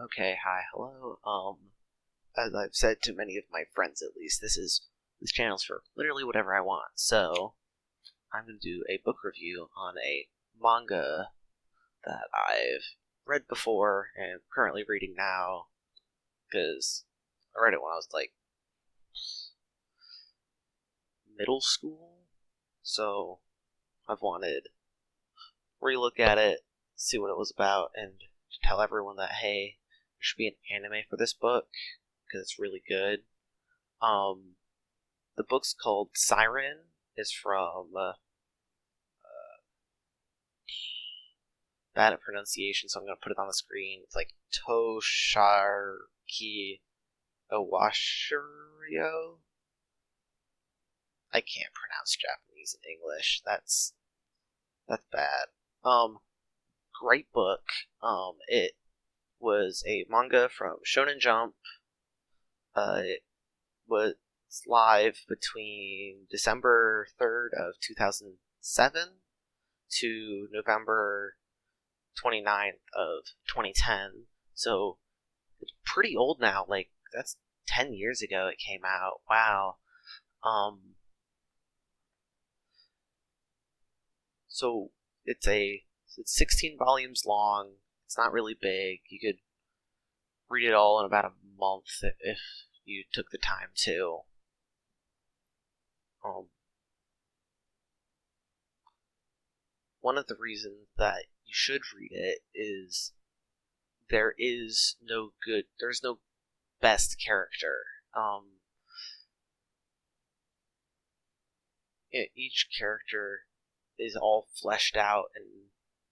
Okay, hi, hello. As I've said to many of my friends at least, this channel's for literally whatever I want. So, I'm gonna do a book review on a manga that I've read before and currently reading now, because I read it when I was like middle school. So, I've wanted to relook at it, see what it was about, and tell everyone that hey, there should be an anime for this book because it's really good. Um, the book's called Psyren. Is from bad at pronunciation, so I'm gonna put it on the screen. It's like Tosharki Owashirio. I can't pronounce Japanese and English. That's bad. Um, Great book. It was a manga from Shonen Jump. It was live between December 3rd of 2007 to November 29th of 2010. So it's pretty old now. Like that's 10 years ago it came out. Wow. Um so it's 16 volumes long. It's not really big. You could read it all in about a month if you took the time to. Um One of the reasons that you should read it is there's no best character. Each character is all fleshed out, and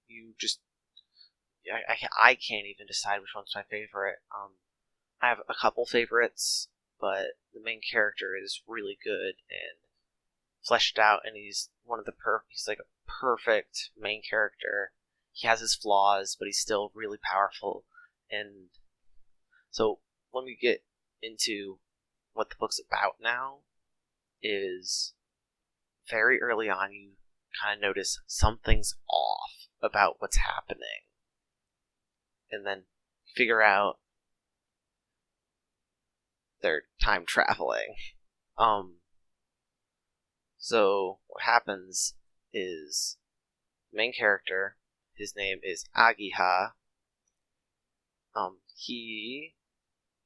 you just I can't even decide which one's my favorite. I have a couple favorites, but the main character is really good and fleshed out, and he's like a perfect main character. He has his flaws, but he's still really powerful. And so let me get into what the book's about now. Is very early on you kind of notice something's off about what's happening, and then figure out they're time traveling. Um, so what happens is the main character, his name is Agiha. He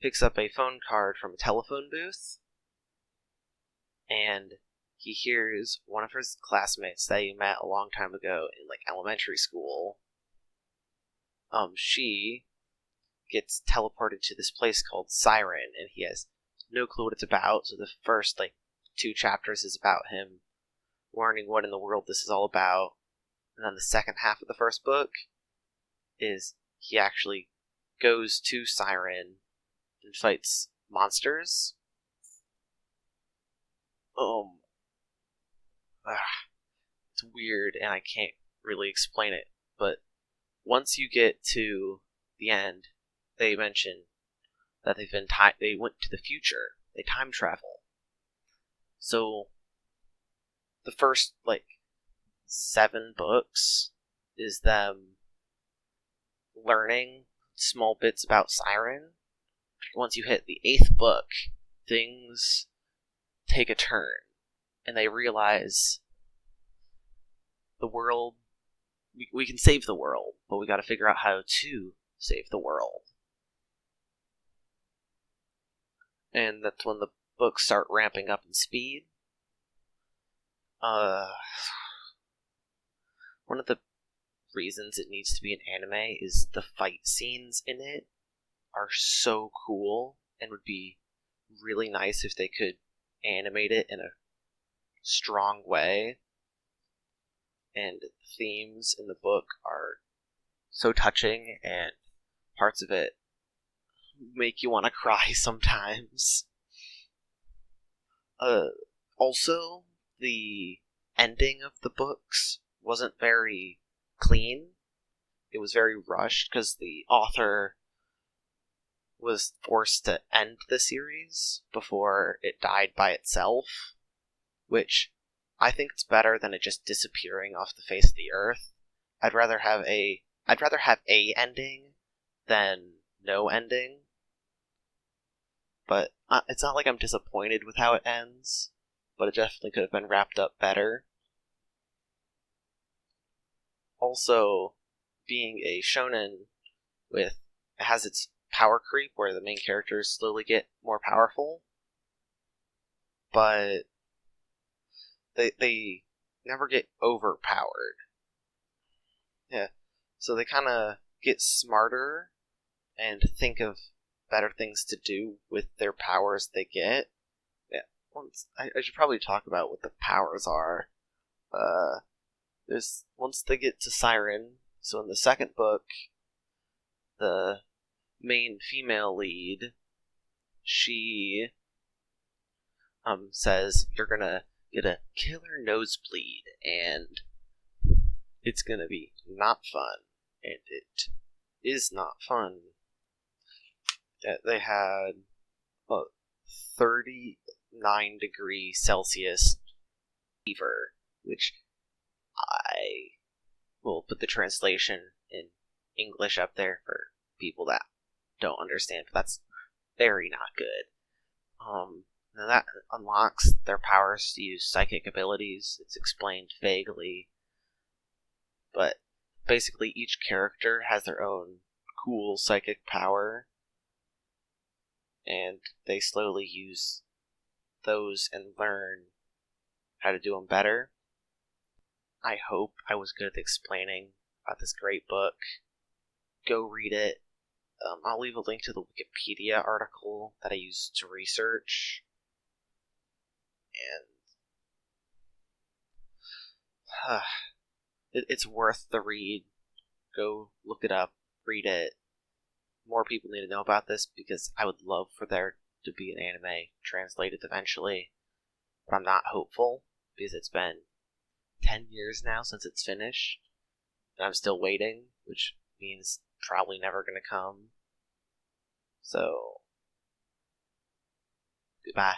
picks up a phone card from a telephone booth, and he hears one of his classmates that he met a long time ago in like elementary school. She gets teleported to this place called Psyren, and he has no clue what it's about. So the first like 2 chapters is about him learning what in the world this is all about, and then the second half of the first book is he actually goes to Psyren and fights monsters. Um, it's weird, and I can't really explain it. But once you get to the end, they mention that they went to the future. They time travel. So the first like 7 books is them learning small bits about Psyren. Once you hit the 8th book, things take a turn, and they realize the world. We can save the world, but we got to figure out how to save the world. And that's when the books start ramping up in speed. One of the reasons it needs to be an anime is the fight scenes in it are so cool, and would be really nice if they could animate it in a strong way. And the themes in the book are so touching, and parts of it make you want to cry sometimes. Also, the ending of the books wasn't very clean. It was very rushed because the author was forced to end the series before it died by itself, which I think it's better than it just disappearing off the face of the earth. I'd rather have a ending than no ending. But it's not like I'm disappointed with how it ends, but it definitely could have been wrapped up better. Also, being a shonen it has its power creep where the main characters slowly get more powerful, but they never get overpowered. Yeah, so they kind of get smarter and think of better things to do with their powers they get. Yeah, I should probably talk about what the powers are. There's once they get to Psyren. So in the second book, the main female lead, she says you're gonna get a killer nosebleed, and it's gonna be not fun, and it is not fun. They had a 39 °C fever, which I will put the translation in English up there for people that don't understand, but that's very not good. And that unlocks their powers to use psychic abilities. It's explained vaguely, but basically each character has their own cool psychic power, and they slowly use those and learn how to do them better. I hope I was good at explaining about this great book. Go read it. I'll leave a link to the Wikipedia article that I used to research. And it's worth the read. Go look it up, read it. More people need to know about this because I would love for there to be an anime translated eventually. But I'm not hopeful because it's been 10 years now since it's finished, and I'm still waiting, which means probably never gonna come. So, goodbye.